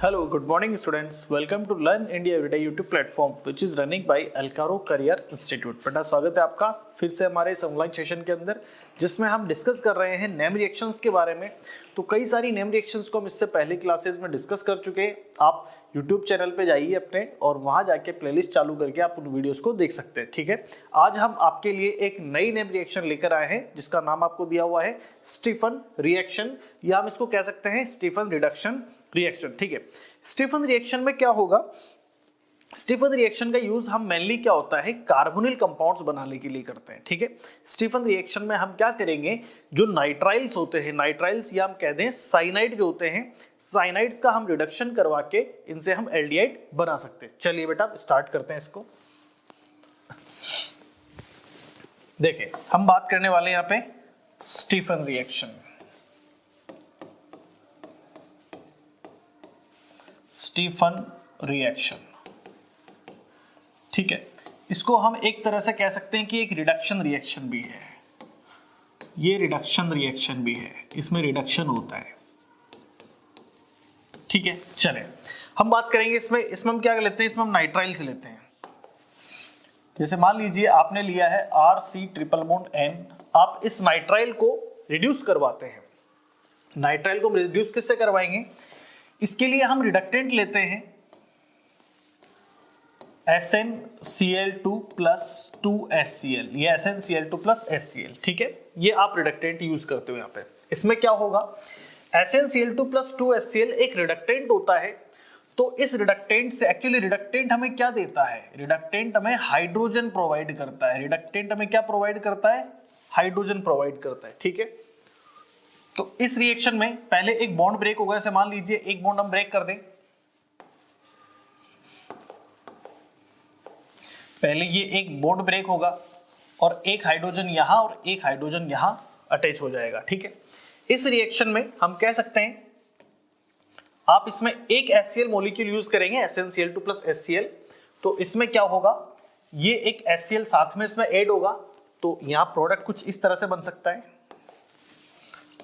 Hello, good morning students. Welcome to Learn India Everyday YouTube platform which is running by Alcaro Career Institute. बेटा स्वागत है आपका फिर से हमारे इस ऑनलाइन सेशन के अंदर जिसमें हम डिस्कस कर रहे हैं नेम रिएक्शंस के बारे में। तो कई सारी नेम रिएक्शंस को हम इससे पहले क्लासेस में डिस्कस कर चुके हैं। आप YouTube चैनल पे जाइए अपने और वहां जाके प्लेलिस्ट चालू करके आप उन वीडियोस को देख सकते हैं। ठीक है, आज हम आपके लिए एक नई नेम रिएक्शन लेकर आए हैं जिसका नाम आपको दिया हुआ है स्टीफन रिएक्शन, या हम इसको कह सकते हैं स्टीफन रिडक्शन रिएक्शन। ठीक है, स्टीफन रिएक्शन में क्या होगा? स्टीफन रिएक्शन का यूज हम मेनली क्या होता है कार्बोनिल कंपाउंड्स बनाने के लिए करते हैं। ठीक है, स्टीफन रिएक्शन में हम क्या करेंगे, जो नाइट्राइल्स होते हैं, नाइट्राइल्स या हम कह दें साइनाइड जो होते हैं, साइनाइड्स का हम रिडक्शन करवा के इनसे हम एल्डिहाइड बना सकते हैं। चलिए बेटा स्टार्ट करते हैं इसको। देखिए हम बात करने वाले हैं यहाँ पे स्टीफन रिएक्शन। स्टीफन रिएक्शन, ठीक है, इसको हम एक तरह से कह सकते हैं कि एक रिडक्शन रिएक्शन भी है। ये रिडक्शन रिएक्शन भी है, इसमें रिडक्शन होता है। ठीक है, चले हम बात करेंगे इसमें हम क्या लेते हैं, इसमें हम नाइट्राइल से लेते हैं। जैसे मान लीजिए आपने लिया है RC ट्रिपल बॉन्ड N, आप इस नाइट्राइल को रिड्यूस करवाते हैं। नाइट्राइल को रिड्यूस किससे करवाएंगे? इसके लिए हम रिडक्टेंट लेते हैं SnCl2 प्लस 2HCl, ये SnCl2 प्लस HCl। ठीक है, ये आप रिडक्टेंट यूज करते हो यहाँ पे। इसमें क्या होगा, SnCl2 प्लस 2HCl एक रिडक्टेंट होता है। तो इस रिडक्टेंट से एक्चुअली रिडक्टेंट हमें क्या देता है? रिडक्टेंट हमें हाइड्रोजन प्रोवाइड करता है। रिडक्टेंट हमें क्या प्रोवाइड करता है? हाइड्रोजन प्रोवाइड करता है। ठीक है, तो इस रिएक्शन में पहले एक बॉन्ड ब्रेक होगा। जैसे मान लीजिए एक बॉन्ड हम ब्रेक कर दें, पहले ये एक बॉन्ड ब्रेक होगा और एक हाइड्रोजन यहां और एक हाइड्रोजन यहां अटैच हो जाएगा। ठीक है, इस रिएक्शन में हम कह सकते हैं आप इसमें एक HCl मॉलिक्यूल यूज करेंगे, SnCl2 प्लस HCl। तो इसमें क्या होगा, ये एक HCl साथ में इसमें ऐड होगा, तो यहां प्रोडक्ट कुछ इस तरह से बन सकता है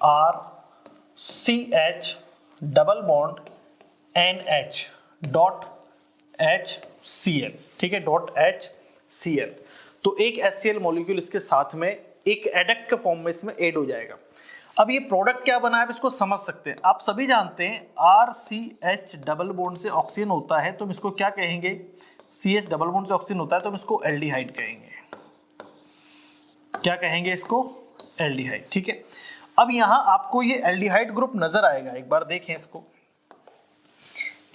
RCH double bond NH dot HCl। ठीक है, डॉट HCl। तो एक HCl मॉलिक्यूल इसके साथ में एक एडक्ट के फॉर्म में इसमें ऐड हो जाएगा। अब ये प्रोडक्ट क्या बना है, इसको समझ सकते हैं। आप सभी जानते हैं RCH डबल बॉन्ड से ऑक्सीजन होता है, तो हम इसको क्या कहेंगे? CH डबल बॉन्ड से ऑक्सीजन होता है तो हम इसको एल्डिहाइड कहेंगे। क्या कहेंगे इसको? एल्डिहाइड। ठीक है, अब यहां आपको ये एल्डिहाइड ग्रुप नजर आएगा, एक बार देखें इसको।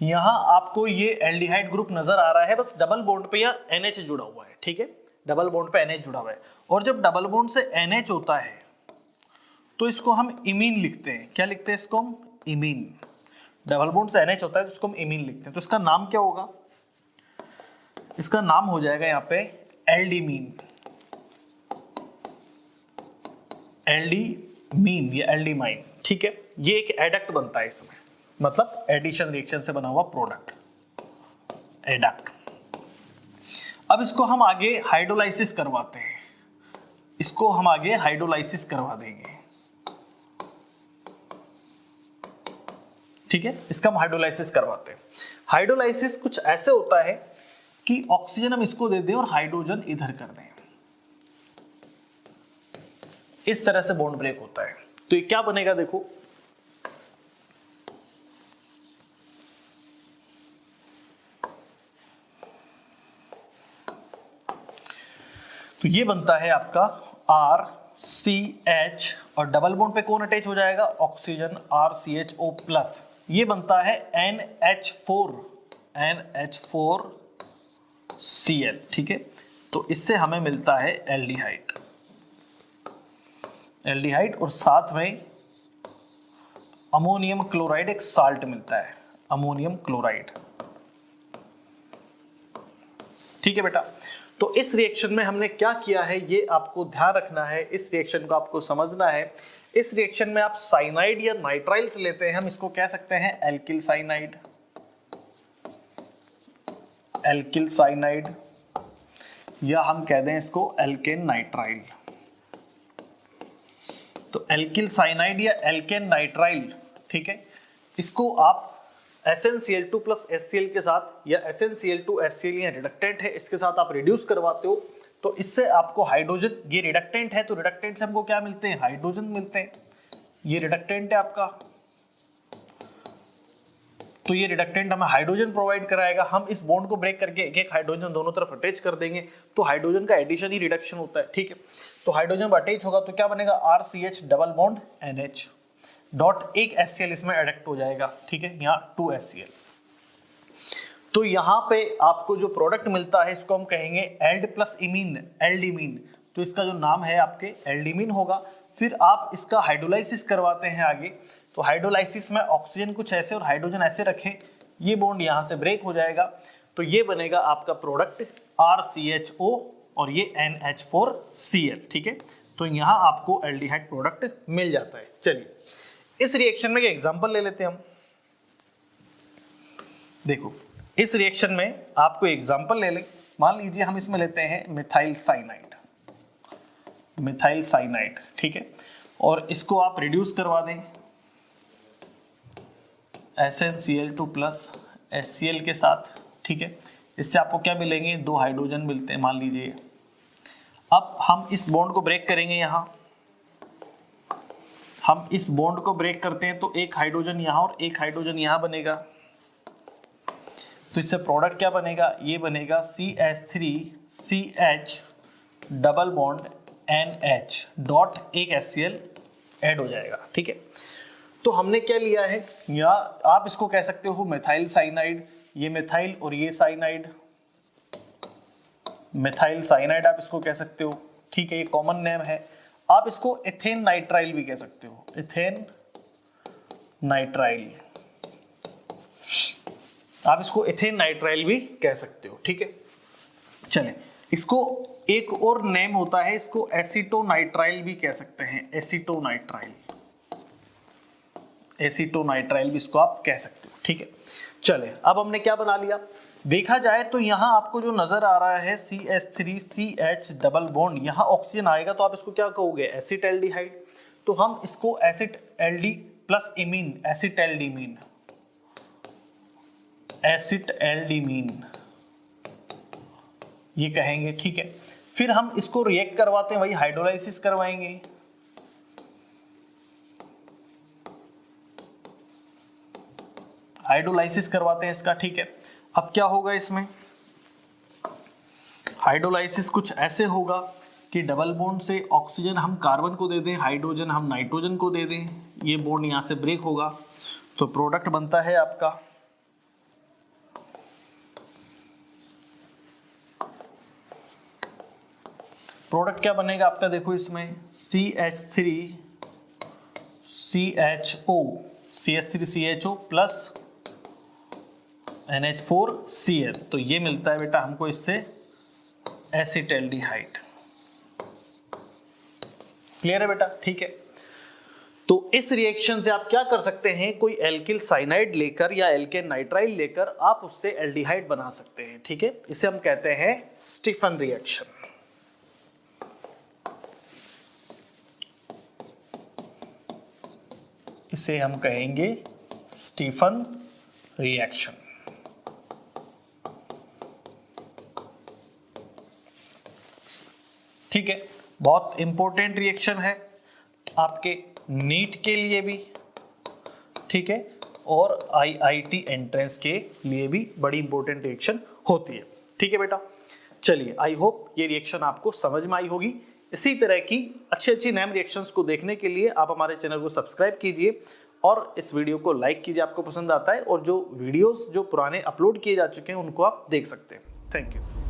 यहां आपको ये एल्डिहाइड ग्रुप नजर आ रहा है, बस डबल बॉन्ड पे या NH जुड़ा हुआ है। ठीक है, डबल बॉन्ड पे NH जुड़ा हुआ है, और जब डबल बॉन्ड से NH होता है तो इसको हम इमीन लिखते हैं। क्या लिखते हैं इसको हम? इमीन। डबल बॉन्ड से NH होता है तो इसको हम इमीन लिखते हैं। तो इसका नाम क्या होगा? इसका नाम हो जाएगा यहाँ पे एल्डिमीन। एल्डिमीन या एल्डिमाइन। ठीक है, ये एक एडक्ट बनता है इसमें, मतलब एडिशन रिएक्शन से बना हुआ प्रोडक्ट, एडक्ट। अब इसको हम आगे हाइड्रोलाइसिस करवाते हैं, इसको हम आगे हाइड्रोलाइसिस करवा देंगे। ठीक है, इसका हम हाइड्रोलाइसिस करवाते हैं। हाइड्रोलाइसिस कुछ ऐसे होता है कि ऑक्सीजन हम इसको दे दें और हाइड्रोजन इधर कर दें, इस तरह से बॉन्ड ब्रेक होता है। तो ये क्या बनेगा, देखो तो ये बनता है आपका RCH और डबल बॉन्ड पे कौन अटैच हो जाएगा? Oxygen, RCHO plus. ये बनता है NH4Cl। ठीक है, तो इससे हमें मिलता है एल्डिहाइड। एल्डिहाइड और साथ में अमोनियम क्लोराइड, एक साल्ट मिलता है, अमोनियम क्लोराइड। ठीक है बेटा, तो इस रिएक्शन में हमने क्या किया है ये आपको ध्यान रखना है, इस रिएक्शन को आपको समझना है। इस रिएक्शन में आप साइनाइड या नाइट्राइल्स लेते हैं, हम इसको कह सकते हैं एल्किल साइनाइड, एल्किल साइनाइड, या हम कह दें इसको एल्केन नाइट्राइल। तो एल्किल साइनाइड या एल्केन नाइट्राइल, ठीक है, इसको आप SnCl2 प्लस HCl के साथ, या SnCl2 HCl या रिडक्टेंट है, इसके साथ आप रिड्यूस करवाते हो तो इससे आपको हाइड्रोजन, ये रिडक्टेंट है तो रिडक्टेंट से हमको क्या मिलते हैं, हाइड्रोजन मिलते हैं। ये रिडक्टेंट है आपका, तो ये रिडक्टेंट हमें हाइड्रोजन प्रोवाइड कराएगा। हम इस बॉन्ड को ब्रेक करके एक एक हाइड्रोजन दोनों तरफ अटैच कर देंगे तो हाइड्रोजन का एडिशन ही रिडक्शन होता है, ठीक है। तो हाइड्रोजन अटैच होगा तो क्या बनेगा, RCH double bond NH dot एक HCl इसमें एडक्ट हो जाएगा, ठीक है, यहाँ 2 HCl। तो यहाँ पे आपको जो प्रोडक्ट मिलता है इसको हम कहेंगे एल्ड प्लस इमीन, एल्डिमीन। तो इसका जो नाम है आपके एल्डिमीन होगा। फिर आप इसका हाइड्रोलाइसिस करवाते हैं आगे, तो हाइड्रोलाइसिस में ऑक्सीजन कुछ ऐसे और हाइड्रोजन ऐसे रखें, ये बॉन्ड यहाँ से ब्रेक हो जाएगा तो ये बनेगा आपका प्रोडक्ट RCHO और ये NH4Cl, ठीक है। तो यहाँ आपको एल्डिहाइड प्रोडक्ट मिल जाता है। चलिए इस रिएक्शन में एक एग्जांपल ले लेते हैं हम। देखो इस रिएक्शन में आपको एग्जांपल ले लें, मान लीजिए हम इसमें लेते हैं मिथाइल साइनाइड, मिथाइल साइनाइड, ठीक है, और इसको आप रिड्यूस करवा दें SnCl2 प्लस HCl के साथ, ठीक है। इससे आपको क्या मिलेंगे, 2 हाइड्रोजन मिलते हैं मान लीजिए। अब हम इस बॉन्ड को ब्रेक करेंगे, यहाँ हम इस बॉन्ड को ब्रेक करते हैं तो एक हाइड्रोजन यहाँ और एक हाइड्रोजन यहाँ बनेगा। तो इससे प्रोडक्ट क्या बनेगा, ये बनेगा CH3CH double bond NH dot एक HCl ऐड हो जाएगा, ठीक है। तो हमने क्या लिया है, या आप इसको कह सकते हो मिथाइल साइनाइड, ये मिथाइल और ये साइनाइड, मिथाइल साइनाइड आप इसको कह सकते हो, ठीक है, ये कॉमन नेम है। आप इसको एथेन नाइट्राइल भी कह सकते हो, एथेन नाइट्राइल, आप इसको एथेन नाइट्राइल भी कह सकते हो, ठीक है। चलें, इसको एक और नेम होता है, इसको एसीटोनाइट्राइल भी कह सकते हैं, एसीटोनाइट्राइल, एसीटोनाइट्राइल भी इसको आप कह सकते हो, ठीक है। चले अब हमने क्या बना लिया, देखा जाए तो यहाँ आपको जो नजर आ रहा है CH3CH डबल बॉन्ड, यहाँ ऑक्सीजन आएगा तो आप इसको क्या कहोगे, एसिटल्डिहाइड। तो हम इसको एसिटल्डी प्लस इमीन, एसिटल्डीमीन, एसिटल्डीमीन ये कहेंगे, ठीक है। फिर हम इसको रिएक्ट करवाते हैं, वही हाइड्रोलाइसिस करवाएंगे, हाइड्रोलाइसिस करवाते हैं इसका, ठीक है। अब क्या होगा इसमें, हाइड्रोलाइसिस कुछ ऐसे होगा कि डबल बॉन्ड से ऑक्सीजन हम कार्बन को दे दें, हाइड्रोजन हम नाइट्रोजन को दे दें, ये बॉन्ड यहां से ब्रेक होगा तो प्रोडक्ट बनता है आपका प्रोडक्ट क्या बनेगा आपका, देखो इसमें CH3CHO प्लस NH4Cl, तो ये मिलता है बेटा हमको इससे एसिटल्डिहाइड। क्लियर है बेटा, ठीक है। तो इस रिएक्शन से आप क्या कर सकते हैं, कोई एल्किल साइनाइड लेकर या एल्केन नाइट्राइल लेकर आप उससे एल्डिहाइड बना सकते हैं, ठीक है। इसे हम कहते हैं स्टीफन रिएक्शन। इसे हम कहेंगे स्टीफन रिएक्शन। ठीक है, बहुत इंपॉर्टेंट रिएक्शन है आपके नीट के लिए भी, ठीक है, और IIT एंट्रेंस के लिए भी बड़ी इंपॉर्टेंट रिएक्शन होती है, ठीक है बेटा। चलिए, आई होप ये रिएक्शन आपको समझ में आई होगी। इसी तरह की अच्छी नैम रिएक्शंस को देखने के लिए आप हमारे चैनल को सब्सक्राइब कीजिए और इस वीडियो को लाइक कीजिए, आपको पसंद आता है, और जो वीडियोस जो पुराने अपलोड किए जा चुके हैं उनको आप देख सकते हैं। Thank you.